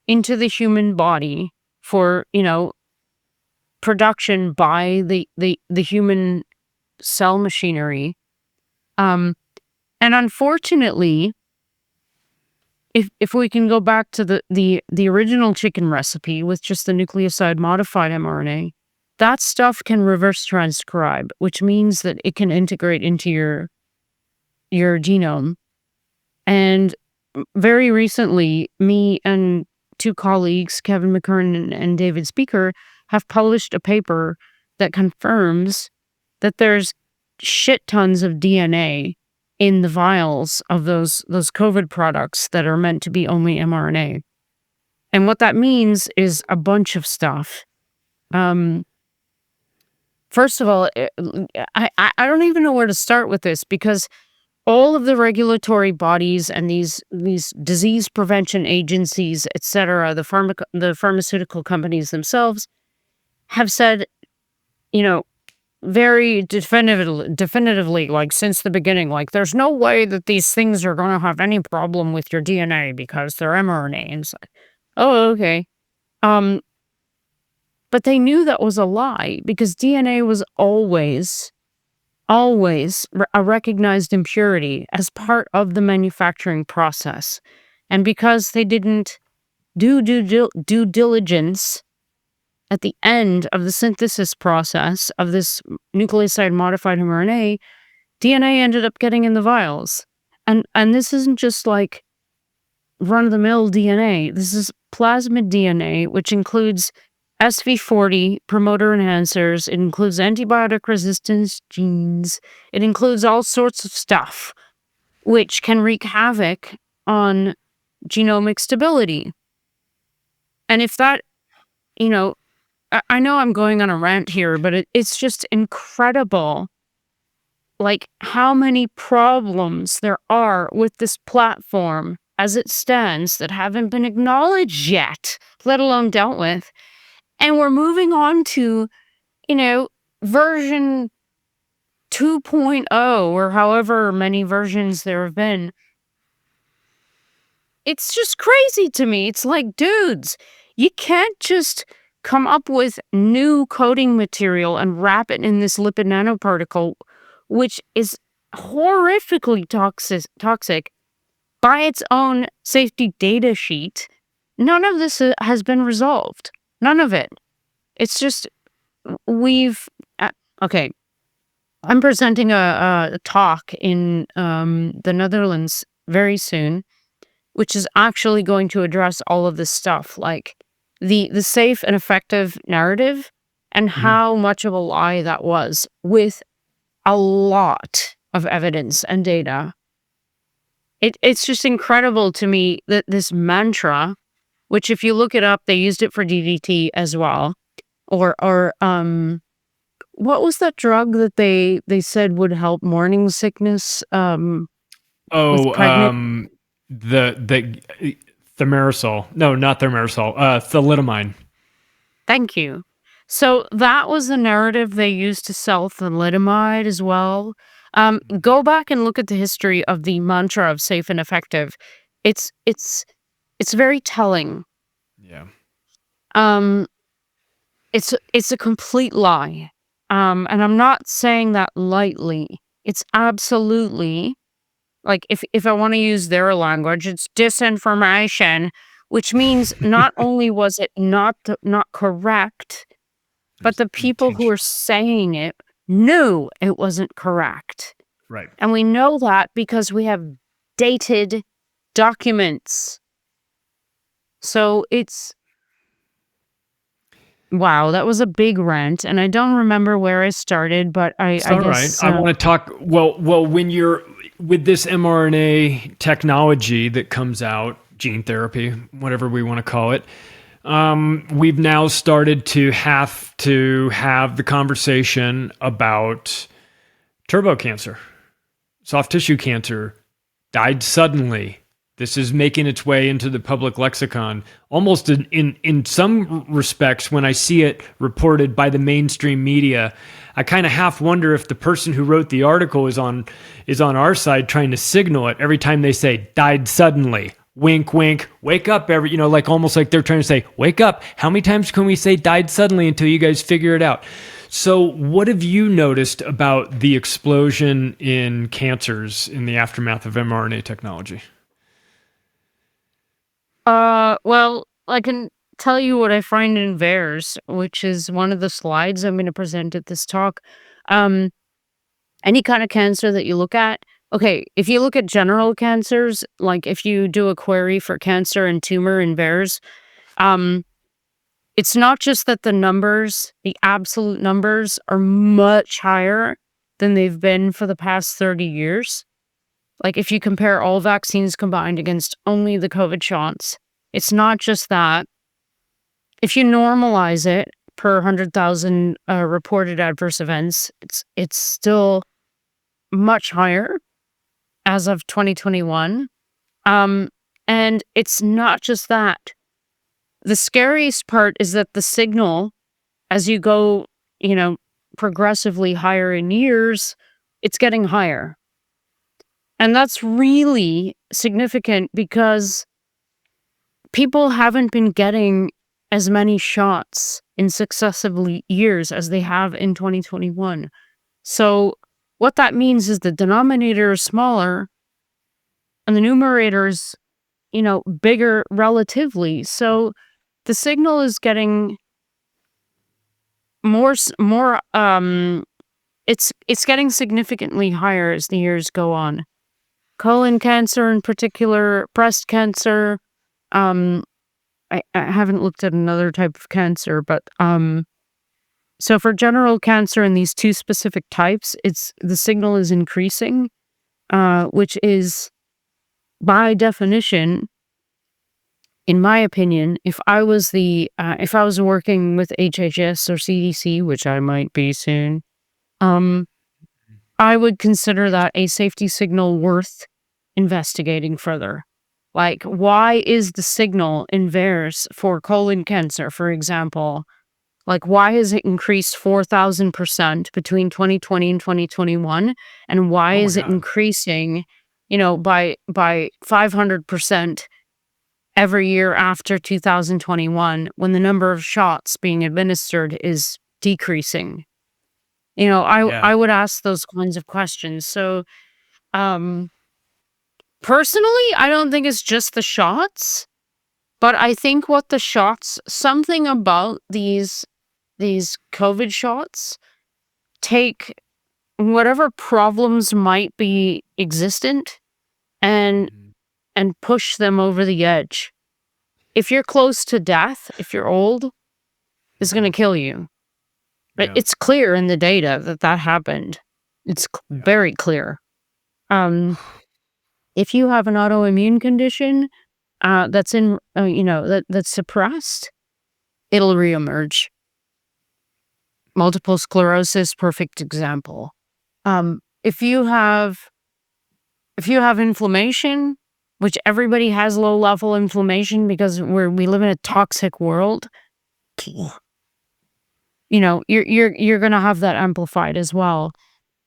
into the human body for, production by the human cell machinery. And unfortunately, if we can go back to the original chicken recipe with just the nucleoside modified mRNA, that stuff can reverse transcribe, which means that it can integrate into your genome. And very recently, me and two colleagues, Kevin McKern and David Speaker, have published a paper that confirms that there's shit tons of DNA in the vials of those COVID products that are meant to be only mRNA. And what that means is a bunch of stuff. First of all, I don't even know where to start with this, because all of the regulatory bodies and these disease prevention agencies, et cetera, the pharmaceutical companies themselves have said, very definitively, like since the beginning, like there's no way that these things are going to have any problem with your DNA because they're mRNA. And it's like, oh, okay. But they knew that was a lie, because DNA was always a recognized impurity as part of the manufacturing process. And because they didn't do due diligence at the end of the synthesis process of this nucleoside modified mRNA, DNA ended up getting in the vials. And this isn't just like run-of-the-mill DNA. This is plasmid DNA, which includes SV40 promoter enhancers. It includes antibiotic resistance genes. It includes all sorts of stuff which can wreak havoc on genomic stability. And if that, I know I'm going on a rant here, but it's just incredible, like how many problems there are with this platform as it stands that haven't been acknowledged yet, let alone dealt with. And we're moving on to, version 2.0 or however many versions there have been. It's just crazy to me. It's like, dudes, you can't just come up with new coding material and wrap it in this lipid nanoparticle, which is horrifically toxic by its own safety data sheet. none of this has been resolved. None of it. It's just okay. I'm presenting a talk in the Netherlands very soon, which is actually going to address all of this stuff, like the safe and effective narrative and how much of a lie that was, with a lot of evidence and data. It's just incredible to me that this mantra, which if you look it up, they used it for DDT as well, or what was that drug that they said would help morning sickness? The thimerosal. No, not thimerosal. Thalidomide. Thank you. So that was the narrative they used to sell thalidomide as well. Go back and look at the history of the mantra of safe and effective. It's very telling. Yeah. It's a complete lie. And I'm not saying that lightly. It's absolutely, like, if I want to use their language, it's disinformation, which means not only was it not correct, but the people who are saying it knew it wasn't correct. Right. And we know that because we have dated documents. So it's, wow, that was a big rant, and I don't remember where I started, but I guess... I want to talk, well, when you're with this mRNA technology that comes out, gene therapy, whatever we want to call it, we've now started to have the conversation about turbo cancer, soft tissue cancer, died suddenly. This is making its way into the public lexicon, almost in some respects. When I see it reported by the mainstream media, I kind of half wonder if the person who wrote the article is on our side, trying to signal it every time they say died suddenly. Wink, wink, wake up, like almost like they're trying to say, wake up. How many times can we say died suddenly until you guys figure it out? So what have you noticed about the explosion in cancers in the aftermath of mRNA technology? Well, I can tell you what I find in VAERS, which is one of the slides I'm going to present at this talk. Any kind of cancer that you look at, okay, if you look at general cancers, like if you do a query for cancer and tumor in VAERS, it's not just that the numbers, the absolute numbers, are much higher than they've been for the past 30 years. Like if you compare all vaccines combined against only the COVID shots, it's not just that. If you normalize it per 100,000 reported adverse events, it's still much higher as of 2021. And it's not just that. The scariest part is that the signal, as you go, progressively higher in years, it's getting higher. And that's really significant because people haven't been getting as many shots in successive years as they have in 2021. So what that means is the denominator is smaller and the numerator is, bigger relatively. So the signal is getting more, it's getting significantly higher as the years go on. Colon cancer in particular, breast cancer. I haven't looked at another type of cancer, but so for general cancer in these two specific types, the signal is increasing, which is by definition, in my opinion, if I was working with HHS or CDC, which I might be soon, I would consider that a safety signal worth investigating further. Like, why is the signal in VAERS for colon cancer, for example, like why has it increased 4,000% between 2020 and 2021? And why is it increasing, by 500% every year after 2021 when the number of shots being administered is decreasing? I would ask those kinds of questions. So, personally, I don't think it's just the shots. But I think what the shots, something about these COVID shots take whatever problems might be existent and push them over the edge. If you're close to death, if you're old, it's going to kill you. Yeah. It's clear in the data that happened. It's very clear. If you have an autoimmune condition that's in, that's suppressed, it'll reemerge. Multiple sclerosis, perfect example. If you have inflammation, which everybody has low level inflammation because we live in a toxic world, you're gonna have that amplified as well.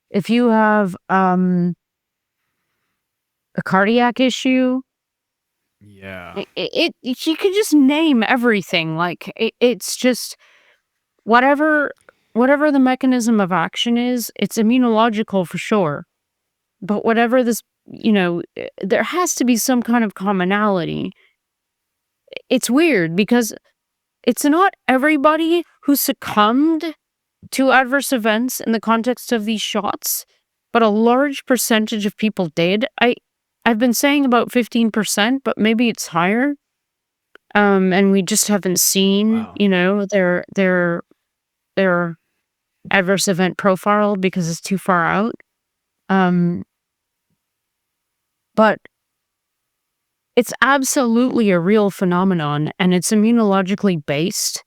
If you have a cardiac issue, Yeah. you could just name everything. Like it's just whatever the mechanism of action is, it's immunological for sure. But whatever this, there has to be some kind of commonality. It's weird because it's not everybody who succumbed to adverse events in the context of these shots, but a large percentage of people did. I've been saying about 15%, but maybe it's higher. And we just haven't seen, their adverse event profile because it's too far out. But it's absolutely a real phenomenon, and it's immunologically based.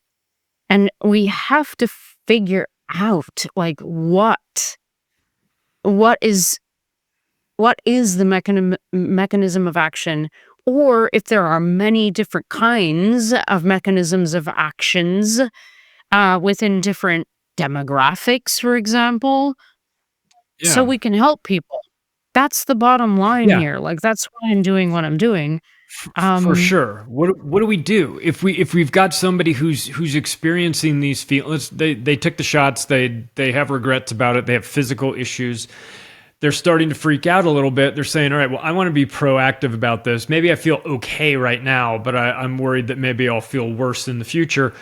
And we have to figure out, like, what is the mechanism of action, or if there are many different kinds of mechanisms of actions within different demographics, for example, so we can help people. That's the bottom line here. Like, that's why I'm doing what I'm doing. For sure. What do we do if we've got somebody who's experiencing these feelings? They took the shots. They have regrets about it. They have physical issues. They're starting to freak out a little bit. They're saying, all right, well, I want to be proactive about this. Maybe I feel okay right now, but I'm worried that maybe I'll feel worse in the future.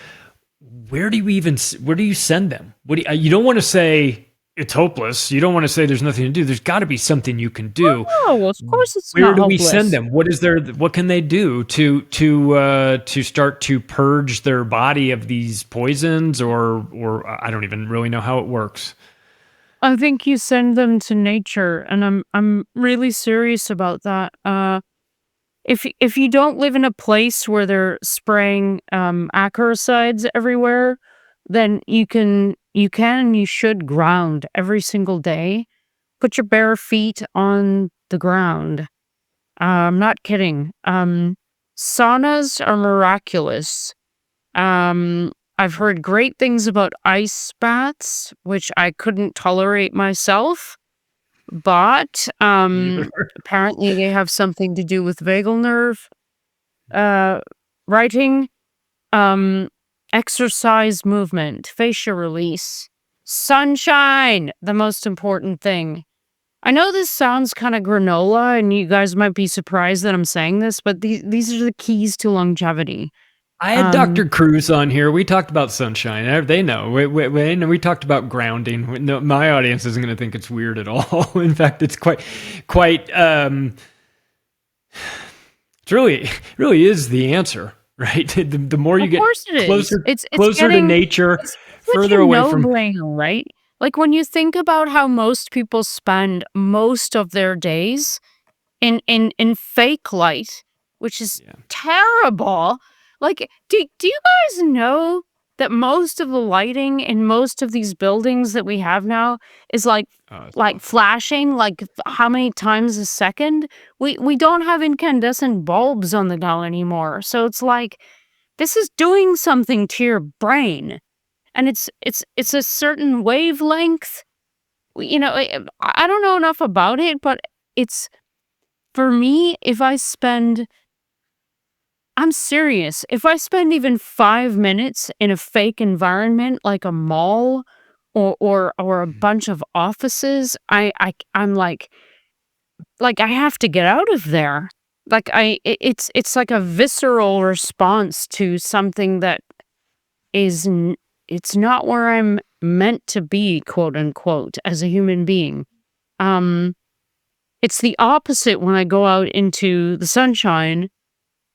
Where do you send them? You don't want to say it's hopeless. You don't want to say there's nothing to do. There's got to be something you can do. Oh, of course it's Where not do hopeless. we send them? What can they do to start to purge their body of these poisons, or I don't even really know how it works. I think you send them to nature, and I'm really serious about that. If you don't live in a place where they're spraying acaricides everywhere, then you should ground every single day. Put your bare feet on the ground. I'm not kidding. Saunas are miraculous. I've heard great things about ice baths, which I couldn't tolerate myself, but apparently they have something to do with vagal nerve. Writing, exercise, movement, fascia release, sunshine, the most important thing. I know this sounds kind of granola, and you guys might be surprised that I'm saying this, but these are the keys to longevity. I had Dr. Cruz on here. We talked about sunshine. They know. We talked about grounding. No, my audience isn't going to think it's weird at all. In fact, it's quite. It really is the answer, right? The more you get closer to nature, further away from no-brainer, right? Like when you think about how most people spend most of their days in fake light, which is terrible. Like, do you guys know that most of the lighting in most of these buildings that we have now is like flashing like how many times a second? We don't have incandescent bulbs on the go anymore. So it's like this is doing something to your brain. And it's a certain wavelength. I don't know enough about it, but it's for me, I'm serious. If I spend even 5 minutes in a fake environment like a mall or a bunch of offices, I'm like I have to get out of there. like it's like a visceral response to something that it's not where I'm meant to be, quote unquote, as a human being. It's the opposite when I go out into the sunshine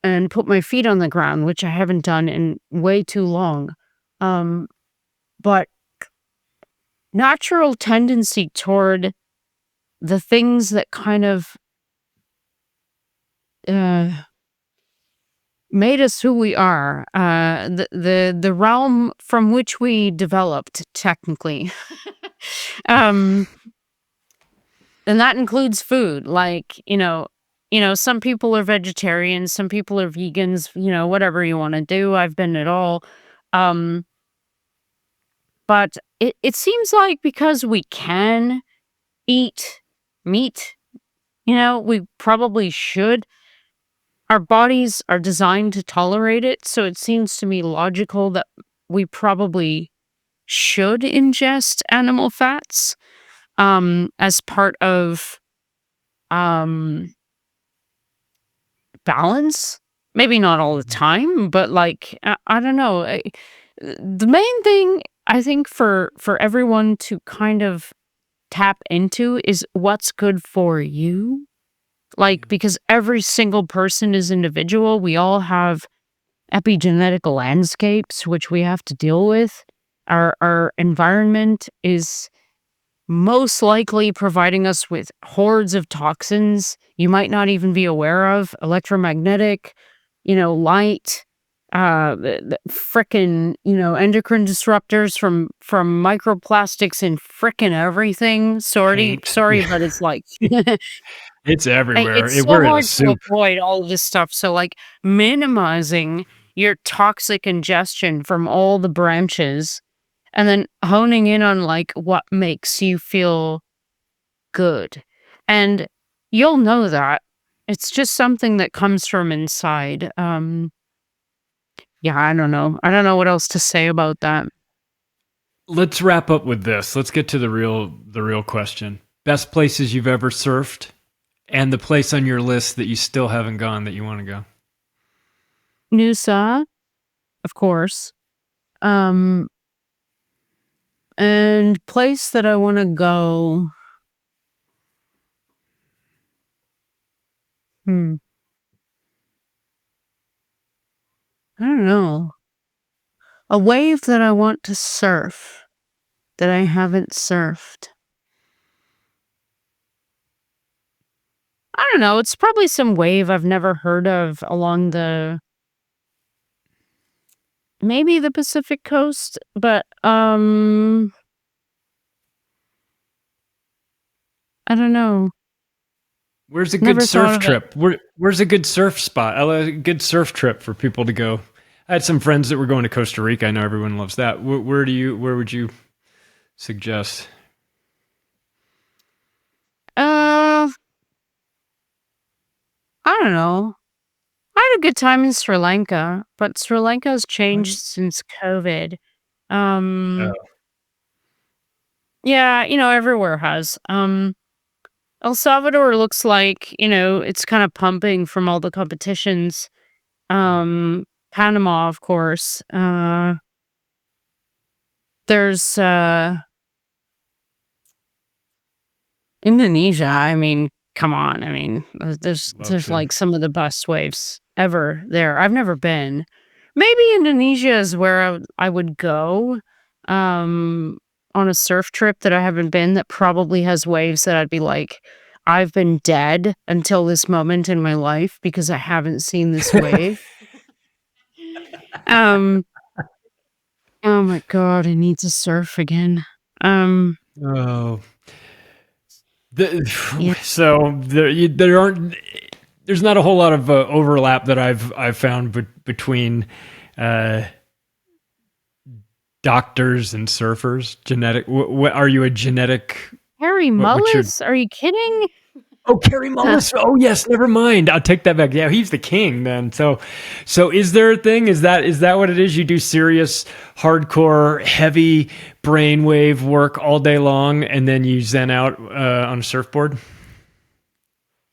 and put my feet on the ground, which I haven't done in way too long. But natural tendency toward the things that kind of made us who we are, the realm from which we developed, technically. And that includes food. Like, some people are vegetarians, some people are vegans, whatever you want to do. I've been it all. But it seems like because we can eat meat, we probably should. Our bodies are designed to tolerate it, so it seems to me logical that we probably should ingest animal fats as part of balance. Maybe not all the time, but like, I don't know. The main thing I think for everyone to kind of tap into is what's good for you. Like, because every single person is individual. We all have epigenetic landscapes, which we have to deal with. Our environment is most likely providing us with hordes of toxins you might not even be aware of, electromagnetic, light, frickin', endocrine disruptors from microplastics in frickin' everything. Sorry, but it's like it's everywhere. It's so We're in a hard to soup. avoid all of this stuff. So like minimizing your toxic ingestion from all the branches and then honing in on like what makes you feel good. And you'll know that. It's just something that comes from inside. Yeah, I don't know. I don't know what else to say about that. Let's wrap up with this. Let's get to the real question. Best places you've ever surfed and the place on your list that you still haven't gone that you want to go. Noosa, of course. And place that I want to go. I don't know. A wave that I want to surf that I haven't surfed. I don't know. It's probably some wave I've never heard of along maybe the Pacific coast, but I don't know. Where's a good surf trip? Where's a good surf spot? A good surf trip for people to go. I had some friends that were going to Costa Rica. I know everyone loves that. Where would you suggest? I don't know. I had a good time in Sri Lanka, but Sri Lanka has changed since COVID. Yeah, everywhere has. El Salvador looks like, it's kind of pumping from all the competitions. Panama, of course. There's Indonesia. I mean, come on. I mean, there's like some of the best waves ever there. I've never been. Maybe Indonesia is where I would go on a surf trip that I haven't been, that probably has waves that I'd be like, I've been dead until this moment in my life because I haven't seen this wave. Oh my God, I need to surf again. So there's not a whole lot of overlap that I've found between doctors and surfers. Genetic. What are you, a genetic? Harry Mullis? Are you kidding? Oh, Kerry Mullis. Oh, yes. Never mind. I'll take that back. Yeah, he's the king then. So is there a thing? Is that what it is? You do serious, hardcore, heavy brainwave work all day long, and then you zen out on a surfboard?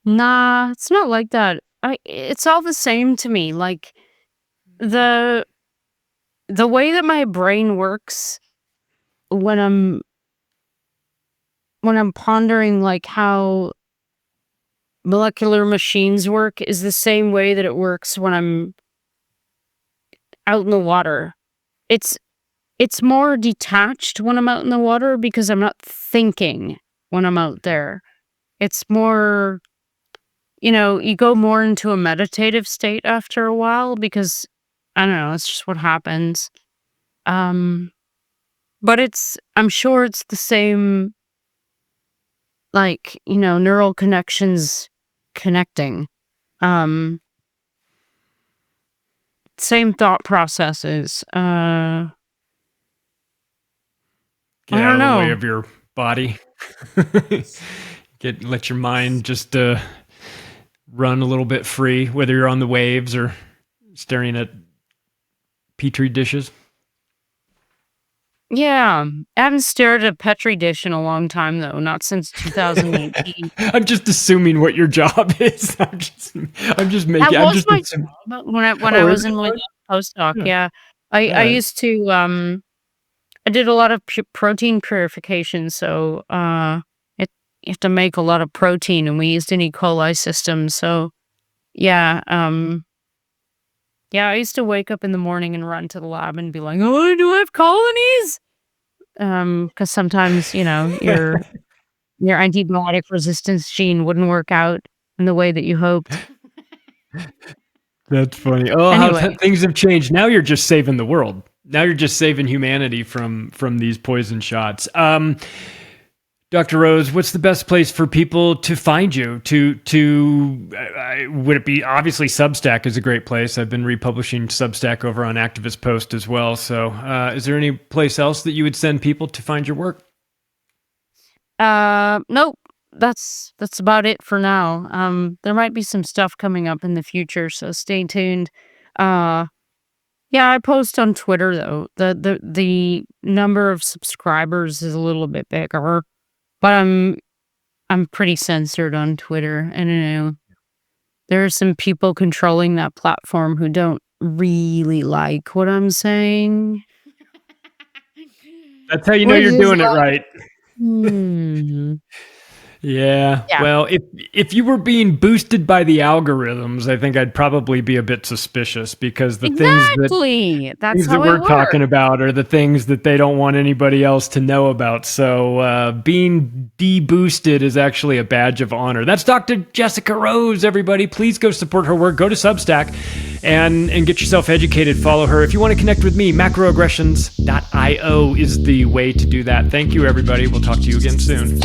Nah, it's not like that. it's all the same to me. Like the way that my brain works when I'm pondering like how molecular machines work is the same way that it works when I'm out in the water. It's more detached when I'm out in the water because I'm not thinking when I'm out there. It's more, you go more into a meditative state after a while because, I don't know, it's just what happens. But I'm sure it's the same, like, neural connections connecting. Same thought processes. I Get don't out of the way know. of your body. Let your mind just run a little bit free, whether you're on the waves or staring at petri dishes. Yeah, I haven't stared at a Petri dish in a long time, though. Not since 2018. I'm just assuming what your job is. I'm just making. That I'm was just my assuming. job when I Oh, was is in it? my postdoc. Yeah. Yeah, I Alright. used to I did a lot of protein purification, so you have to make a lot of protein, and we used an E. coli system. So yeah, I used to wake up in the morning and run to the lab and be like, "Oh, do I have colonies?" Because sometimes your antibiotic resistance gene wouldn't work out in the way that you hoped. That's funny. Oh, how Anyway, things have changed. Now you're just saving the world. Now you're just saving humanity from these poison shots. Dr. Rose, what's the best place for people to find you? Would it be, obviously Substack is a great place. I've been republishing Substack over on Activist Post as well. So is there any place else that you would send people to find your work? nope. That's about it for now. There might be some stuff coming up in the future, so stay tuned. Yeah, I post on Twitter though. The number of subscribers is a little bit bigger, but I'm pretty censored on Twitter, and there are some people controlling that platform who don't really like what I'm saying. That's how you know Which you're is doing it like, right. Yeah. Yeah. Well, if you were being boosted by the algorithms, I think I'd probably be a bit suspicious because the Exactly. That's things that how we're it works. talking about are the things that they don't want anybody else to know about. So being de-boosted is actually a badge of honor. That's Dr. Jessica Rose, everybody. Please go support her work. Go to Substack and get yourself educated. Follow her. If you want to connect with me, macroaggressions.io is the way to do that. Thank you, everybody. We'll talk to you again soon.